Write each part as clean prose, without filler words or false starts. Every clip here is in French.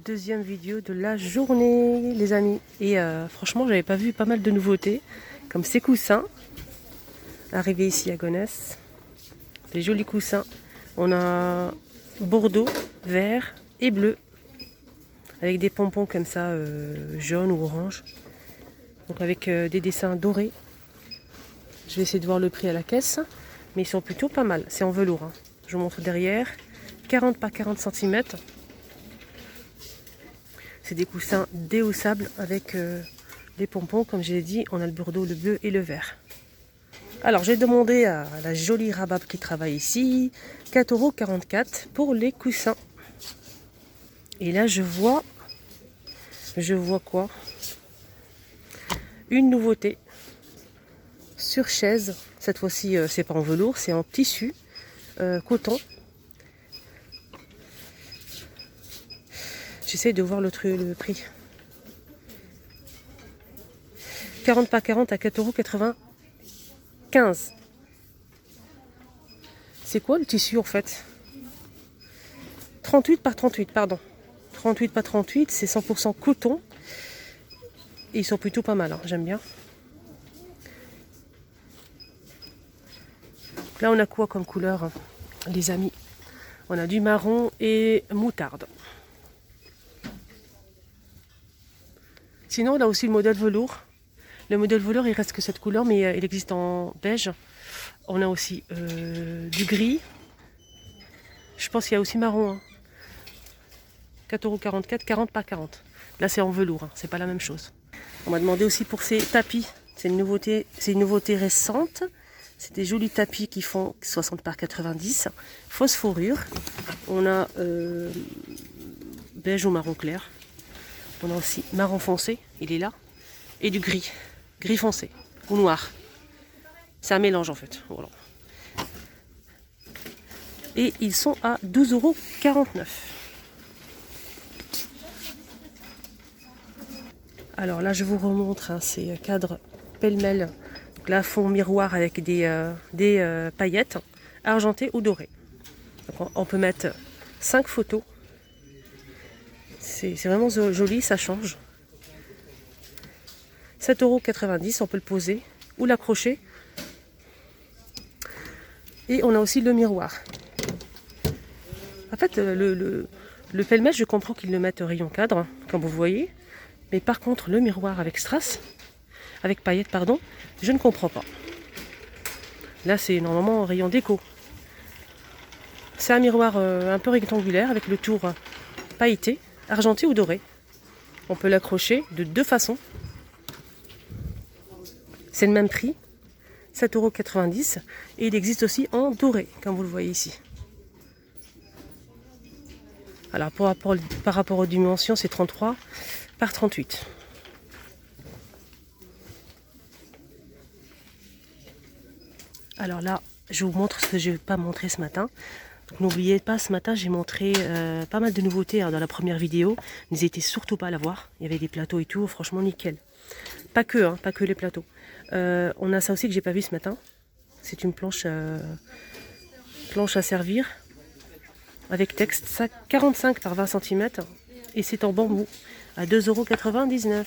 deuxième vidéo de la journée, les amis. Et franchement, j'avais pas vu pas mal de nouveautés, comme ces coussins, arrivés ici à Gonesse. Des jolis coussins. On a bordeaux, vert et bleu, avec des pompons comme ça, jaune ou orange. Donc avec des dessins dorés. Je vais essayer de voir le prix à la caisse, mais ils sont plutôt pas mal. C'est en velours, hein. Je vous montre derrière. 40 par 40 cm. C'est des coussins déhaussables avec des pompons. Comme je l'ai dit, on a le bordeaux, le bleu et le vert. Alors j'ai demandé à la jolie Rabab qui travaille ici 4,44 € pour les coussins. Et là je vois quoi? Une nouveauté sur chaise. Cette fois-ci c'est pas en velours, c'est en tissu coton. J'essaie de voir le prix. 40 par 40 à 4,95 €. C'est quoi le tissu en fait? 38 par 38, pardon. 38 par 38, c'est 100% coton. Et ils sont plutôt pas mal, hein, j'aime bien. Là on a quoi comme couleur, les amis? On a du marron et moutarde. Sinon, on a aussi le modèle velours. Le modèle velours, il reste que cette couleur, mais il existe en beige. On a aussi du gris. Je pense qu'il y a aussi marron. Hein. 4,44 €, 40 par 40. Là, c'est en velours, hein. C'est pas la même chose. On m'a demandé aussi pour ces tapis. C'est une nouveauté récente. C'est des jolis tapis qui font 60 par 90. Fausse fourrure. On a beige ou marron clair. On a aussi marron foncé, il est là, et du gris foncé ou noir. C'est un mélange en fait. Voilà. Et ils sont à 12,49 €. Alors là, je vous remontre hein, ces cadres pêle-mêle. Donc là, fond miroir avec des paillettes argentées ou dorées. Donc on peut mettre 5 photos. C'est vraiment joli, ça change. 7,90 €, on peut le poser ou l'accrocher. Et on a aussi le miroir. En fait, le pêle-mêle, je comprends qu'ils le mettent rayon cadre, hein, comme vous voyez. Mais par contre, le miroir avec strass, avec paillettes, pardon, je ne comprends pas. Là, c'est normalement rayon déco. C'est un miroir un peu rectangulaire avec le tour pailleté, argenté ou doré. On peut l'accrocher de deux façons. C'est le même prix, 7,90 €. Et il existe aussi en doré, comme vous le voyez ici. Alors par rapport aux dimensions, c'est 33 par 38. Alors là, je vous montre ce que je n'ai pas montré ce matin. Donc n'oubliez pas, ce matin, j'ai montré pas mal de nouveautés hein, dans la première vidéo. N'hésitez surtout pas à la voir. Il y avait des plateaux et tout, franchement nickel. Pas que les plateaux. On a ça aussi que j'ai pas vu ce matin. C'est une planche à servir avec texte 45 par 20 cm et c'est en bambou à 2,99 €.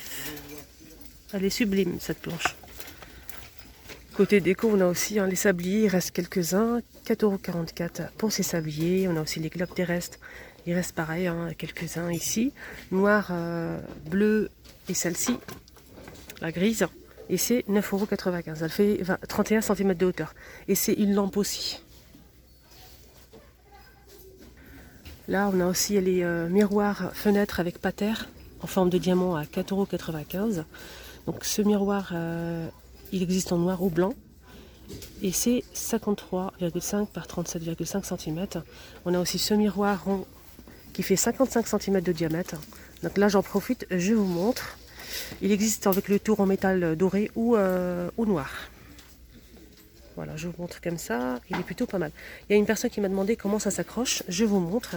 Elle est sublime cette planche. Côté déco, on a aussi hein, les sabliers, il reste quelques-uns, 4,44 € pour ces sabliers. On a aussi les globes terrestres, il reste pareil, hein, quelques-uns ici. Noir, bleu et celle-ci, la grise, et c'est 9,95 €. Elle fait 31 cm de hauteur. Et c'est une lampe aussi. Là, on a aussi les miroirs fenêtres avec pater en forme de diamant à 4,95 €. Donc ce miroir, il existe en noir ou blanc. Et c'est 53,5 par 37,5 cm. On a aussi ce miroir rond qui fait 55 cm de diamètre. Donc là, j'en profite, je vous montre. Il existe avec le tour en métal doré ou noir. Voilà, je vous montre comme ça. Il est plutôt pas mal. Il y a une personne qui m'a demandé comment ça s'accroche. Je vous montre.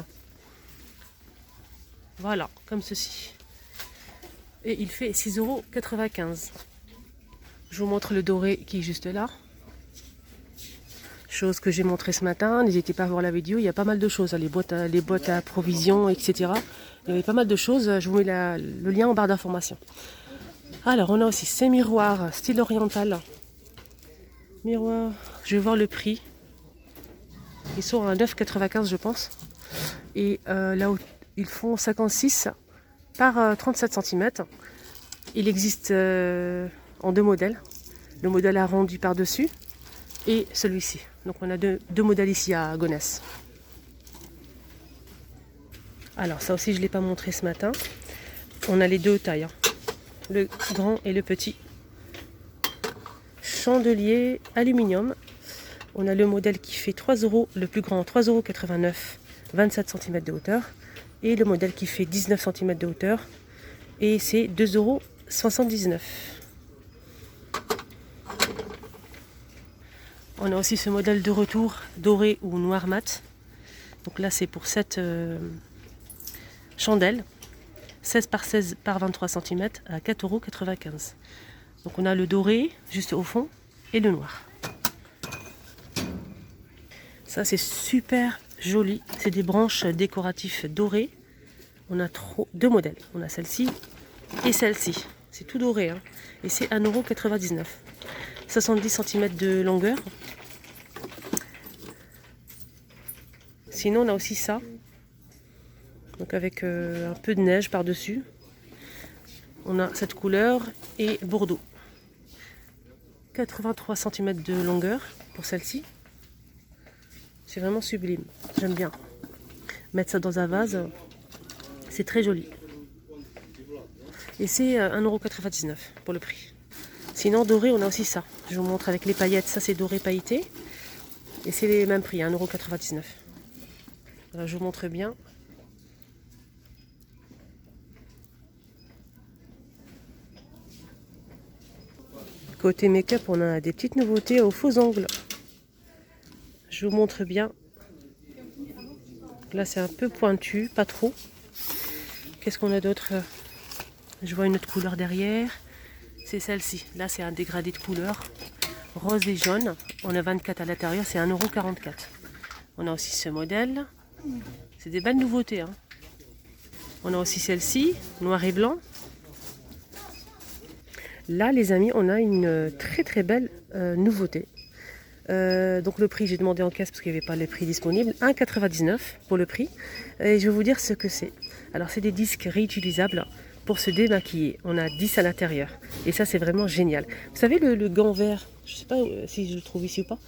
Voilà, comme ceci. Et il fait 6,95 €. Je vous montre le doré qui est juste là. Chose que j'ai montré ce matin. N'hésitez pas à voir la vidéo. Il y a pas mal de choses. Les boîtes à provisions, etc. Il y avait pas mal de choses. Je vous mets le lien en barre d'information. Alors, on a aussi ces miroirs style oriental. Miroirs, je vais voir le prix. Ils sont à 9,95 je pense. Et là où ils font 56 par 37 cm. Il existe en deux modèles. Le modèle arrondi par-dessus et celui-ci. Donc on a deux modèles ici à Gonesse. Alors ça aussi je ne l'ai pas montré ce matin. On a les deux tailles. Le grand et le petit. Chandelier aluminium. On a le modèle qui fait 3 €, le plus grand 3,89 €, 27 cm de hauteur. Et le modèle qui fait 19 cm de hauteur. Et c'est 2,79 €. On a aussi ce modèle de retour doré ou noir mat. Donc là c'est pour cette chandelle. 16 par 16 par 23 cm à 4,95 €. Donc on a le doré juste au fond et le noir. Ça c'est super joli. C'est des branches décoratives dorées. On a deux modèles. On a celle-ci et celle-ci. C'est tout doré. Hein. Et c'est 1,99 €. 70 cm de longueur. Sinon on a aussi ça. Donc avec un peu de neige par-dessus. On a cette couleur et bordeaux. 83 cm de longueur pour celle-ci. C'est vraiment sublime. J'aime bien. Mettre ça dans un vase, c'est très joli. Et c'est 1,99 € pour le prix. Sinon doré, on a aussi ça. Je vous montre avec les paillettes. Ça c'est doré pailleté. Et c'est les mêmes prix, 1,99 €. Voilà, je vous montre bien. Côté make-up, on a des petites nouveautés aux faux ongles. Je vous montre bien. Là, c'est un peu pointu, pas trop. Qu'est-ce qu'on a d'autre? Je vois une autre couleur derrière. C'est celle-ci. Là, c'est un dégradé de couleur. Rose et jaune. On a 24 à l'intérieur, c'est 1,44 €. On a aussi ce modèle. C'est des belles nouveautés. Hein. On a aussi celle-ci, noir et blanc. Là, les amis, on a une très très belle nouveauté. Donc le prix, j'ai demandé en caisse parce qu'il n'y avait pas les prix disponibles. 1,99 € pour le prix. Et je vais vous dire ce que c'est. Alors, c'est des disques réutilisables pour se démaquiller. On a 10 à l'intérieur. Et ça, c'est vraiment génial. Vous savez, le gant vert, je ne sais pas si je le trouve ici ou pas.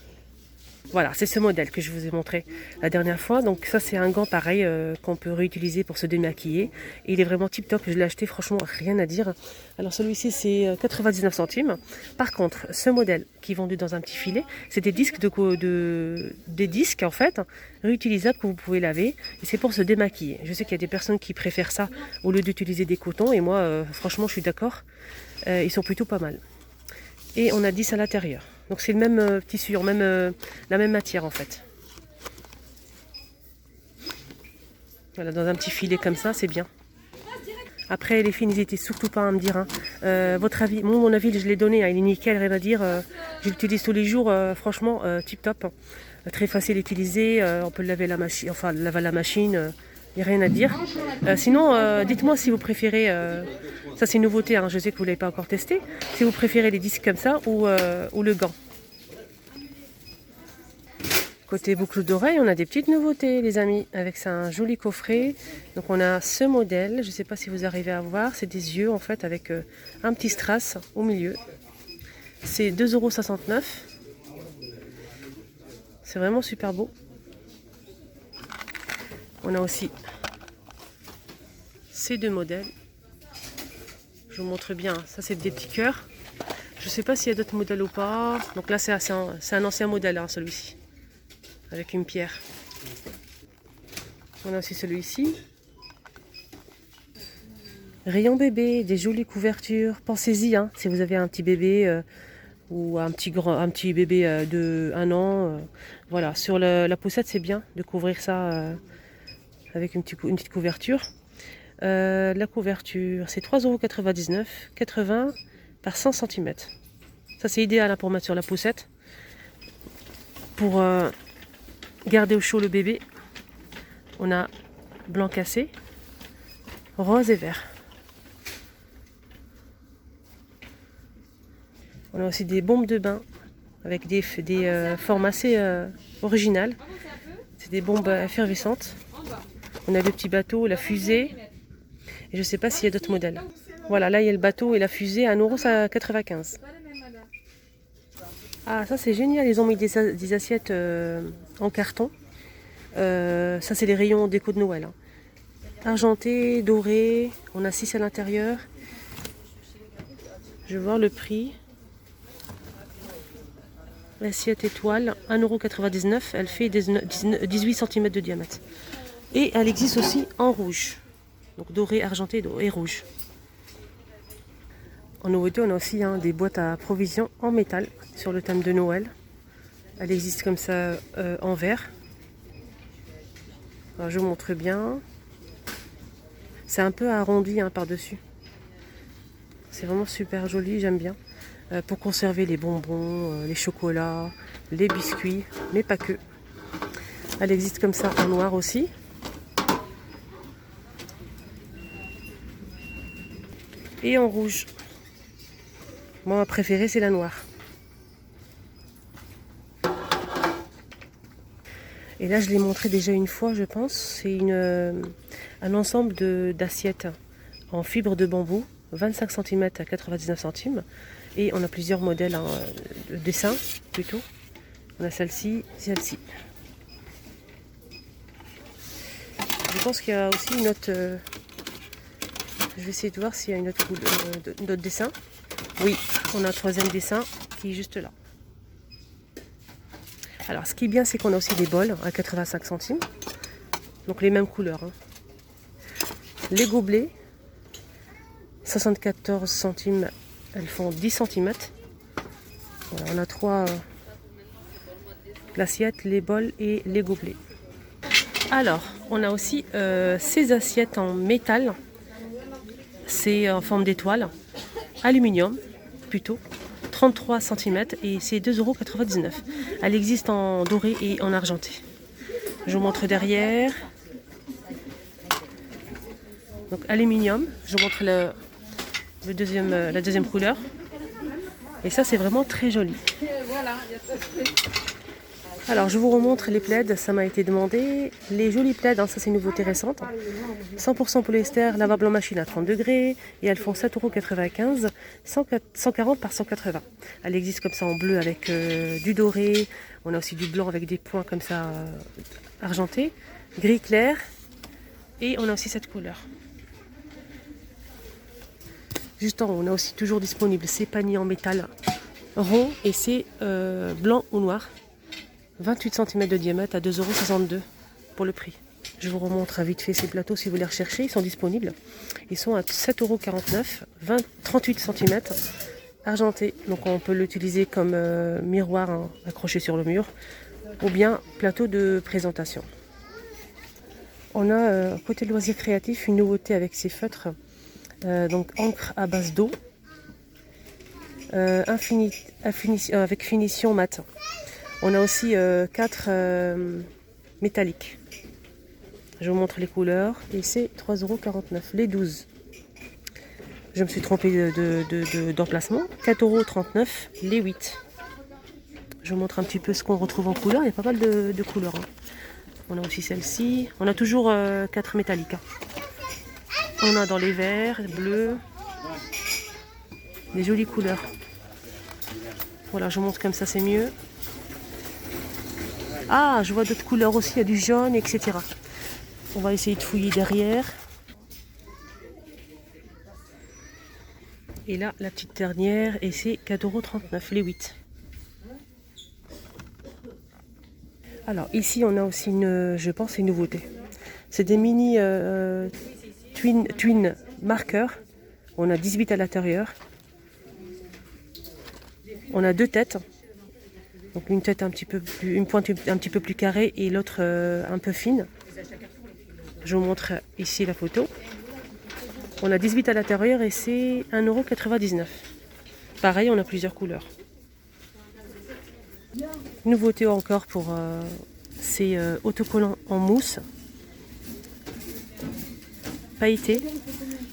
Voilà, c'est ce modèle que je vous ai montré la dernière fois. Donc ça, c'est un gant pareil qu'on peut réutiliser pour se démaquiller. Et il est vraiment tip top. Je l'ai acheté, franchement, rien à dire. Alors celui-ci, c'est 99 centimes. Par contre, ce modèle qui est vendu dans un petit filet, c'est des disques des disques en fait réutilisables que vous pouvez laver. Et c'est pour se démaquiller. Je sais qu'il y a des personnes qui préfèrent ça au lieu d'utiliser des cotons. Et moi, franchement, je suis d'accord. Ils sont plutôt pas mal. Et on a 10 à l'intérieur. Donc c'est le même tissu, la même matière en fait. Voilà, dans un petit filet comme ça, c'est bien. Après les filles, n'hésitez surtout pas à me dire votre avis. Moi, mon avis, je l'ai donné, hein, il est nickel, rien à dire. Je l'utilise tous les jours, franchement, tip top. Très facile à utiliser, on peut laver la machine, enfin laver la machine. Il n'y a rien à dire. Sinon, dites-moi si vous préférez, ça c'est une nouveauté, hein, je sais que vous ne l'avez pas encore testé, si vous préférez les disques comme ça ou le gant. Côté boucle d'oreille, on a des petites nouveautés les amis, avec ça un joli coffret. Donc on a ce modèle, je ne sais pas si vous arrivez à voir, c'est des yeux en fait avec un petit strass au milieu. C'est 2,69 €. C'est vraiment super beau. On a aussi ces deux modèles. Je vous montre bien. Ça, c'est des petits cœurs. Je ne sais pas s'il y a d'autres modèles ou pas. Donc là, c'est un ancien modèle, hein, celui-ci. Avec une pierre. On a aussi celui-ci. Rayon bébé, des jolies couvertures. Pensez-y, hein, si vous avez un petit bébé ou un petit bébé de 1 an. Voilà, sur la poussette, c'est bien de couvrir ça avec une petite couverture. La couverture, c'est 3,99 €, 80 par 100 cm. Ça, c'est idéal hein, pour mettre sur la poussette. Pour garder au chaud le bébé. On a blanc cassé. rose et vert. On a aussi des bombes de bain avec des formes assez originales. C'est des bombes effervescentes. On a le petit bateau, la fusée. Et je ne sais pas s'il y a d'autres modèles. Voilà, là il y a le bateau et la fusée à 1,95 €. Ah, ça c'est génial, ils ont mis des assiettes en carton. Ça c'est les rayons déco de Noël. Hein. Argenté, doré, on a 6 à l'intérieur. Je vais voir le prix. L'assiette étoile, 1,99 €. Elle fait 18 cm de diamètre. Et elle existe aussi en rouge. Donc doré, argenté et rouge. En nouveauté, on a aussi des boîtes à provisions en métal sur le thème de Noël. Elle existe comme ça en verre. Alors, je vous montre bien. C'est un peu arrondi par-dessus. C'est vraiment super joli, j'aime bien. Pour conserver les bonbons, les chocolats, les biscuits, mais pas que. Elle existe comme ça en noir aussi. Et en rouge. Moi, ma préférée, c'est la noire. Et là, je l'ai montré déjà une fois, je pense. C'est un ensemble d'assiettes en fibre de bambou, 25 cm à 99 centimes. Et on a plusieurs modèles de dessin, plutôt. On a celle-ci, celle-ci. Je pense qu'il y a aussi une autre... je vais essayer de voir s'il y a une autre dessin. Oui, on a un troisième dessin qui est juste là. Alors, ce qui est bien, c'est qu'on a aussi des bols à 85 centimes. Donc, les mêmes couleurs. Hein. Les gobelets, 74 centimes, elles font 10 cm. Voilà, on a trois l'assiette, les bols et les gobelets. Alors, on a aussi ces assiettes en métal. C'est en forme d'étoile, aluminium plutôt. 33 cm et c'est 2,99 €. Elle existe en doré et en argenté. Je vous montre derrière. Donc aluminium, je vous montre la deuxième couleur. Et ça c'est vraiment très joli. Alors je vous remontre les plaids, ça m'a été demandé. Les jolis plaids, ça c'est une nouveauté récente. 100% polyester, lavable en machine à 30 degrés. Et elles font 7,95 €, 140 par 180. Elle existe comme ça en bleu avec du doré. On a aussi du blanc avec des points comme ça argentés. Gris clair. Et on a aussi cette couleur. Juste en haut, on a aussi toujours disponible ces paniers en métal rond et c'est blanc ou noir. 28 cm de diamètre à 2,62 € pour le prix. Je vous remontre vite fait ces plateaux si vous les recherchez, ils sont disponibles. Ils sont à 7,49 €, 38 cm, argenté. Donc on peut l'utiliser comme miroir accroché sur le mur ou bien plateau de présentation. On a côté loisirs créatifs une nouveauté avec ces feutres, donc encre à base d'eau, avec finition mat. On a aussi 4 métalliques. Je vous montre les couleurs et c'est 3,49 € les 12. Je me suis trompée d'emplacement. 4,39 € les 8. Je vous montre un petit peu ce qu'on retrouve en couleur. Il y a pas mal de couleurs. Hein. On a aussi celle-ci. On a toujours 4 métalliques. Hein. On a dans les verts, bleus. Des jolies couleurs. Voilà, je vous montre comme ça, c'est mieux. Ah, je vois d'autres couleurs aussi. Il y a du jaune, etc. On va essayer de fouiller derrière. Et là, la petite dernière, et c'est 4,39 € les 8. Alors, ici, on a aussi je pense, une nouveauté. C'est des mini twin marqueurs. On a 18 à l'intérieur. On a 2 têtes. Donc une tête une pointe un petit peu plus carrée et l'autre un peu fine. Je vous montre ici la photo. On a 18 à l'intérieur et c'est 1,99 €. Pareil, on a plusieurs couleurs. Nouveauté encore pour ces autocollants en mousse. pailleté,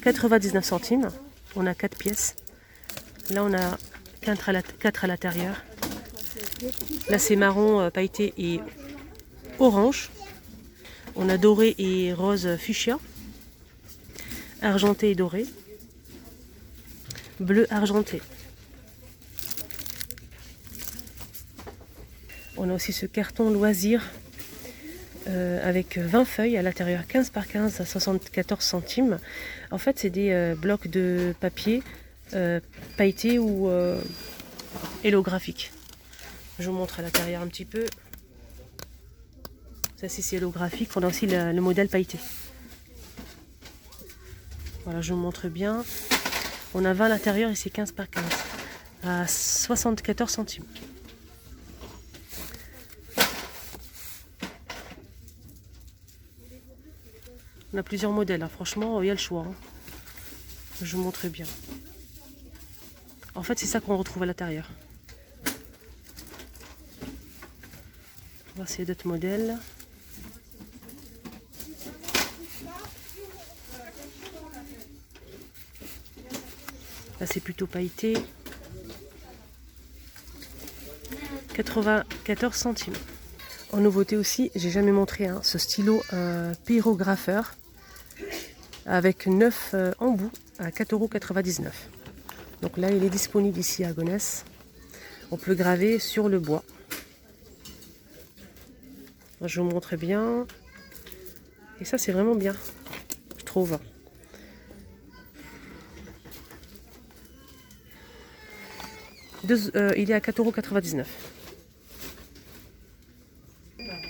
99 centimes. On a 4 pièces. Là, on a 4 à l'intérieur. Là, c'est marron pailleté et orange. On a doré et rose fuchsia. Argenté et doré. Bleu argenté. On a aussi ce carton loisir avec 20 feuilles à l'intérieur, 15 par 15 à 74 centimes. En fait, c'est des blocs de papier pailletés ou hélographiques. Je vous montre à l'intérieur un petit peu. Ça, c'est hélographique. On a aussi le modèle pailleté. Voilà, je vous montre bien. On a 20 à l'intérieur et c'est 15 par 15 à 74 centimes. On a plusieurs modèles, hein. Franchement, il y a le choix. Hein. Je vous montre bien. En fait, c'est ça qu'on retrouve à l'intérieur. On va voir s'il y a d'autres modèles. Là, c'est plutôt pailleté. 94 centimes. En nouveauté aussi, j'ai jamais montré ce stylo pyrographeur avec 9 embouts à 4,99 €. Donc là, il est disponible ici à Gonesse. On peut graver sur le bois. Je vous montre bien. Et ça, c'est vraiment bien, je trouve. Il est à 4,99 €.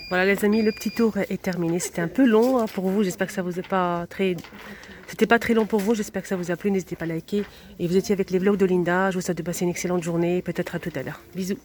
Voilà les amis, le petit tour est terminé. C'était un peu long hein, pour vous. J'espère que ça vous est pas très... C'était pas très long pour vous. J'espère que ça vous a plu. N'hésitez pas à liker. Et vous étiez avec les vlogs de Linda. Je vous souhaite de passer une excellente journée. Peut-être à tout à l'heure. Bisous.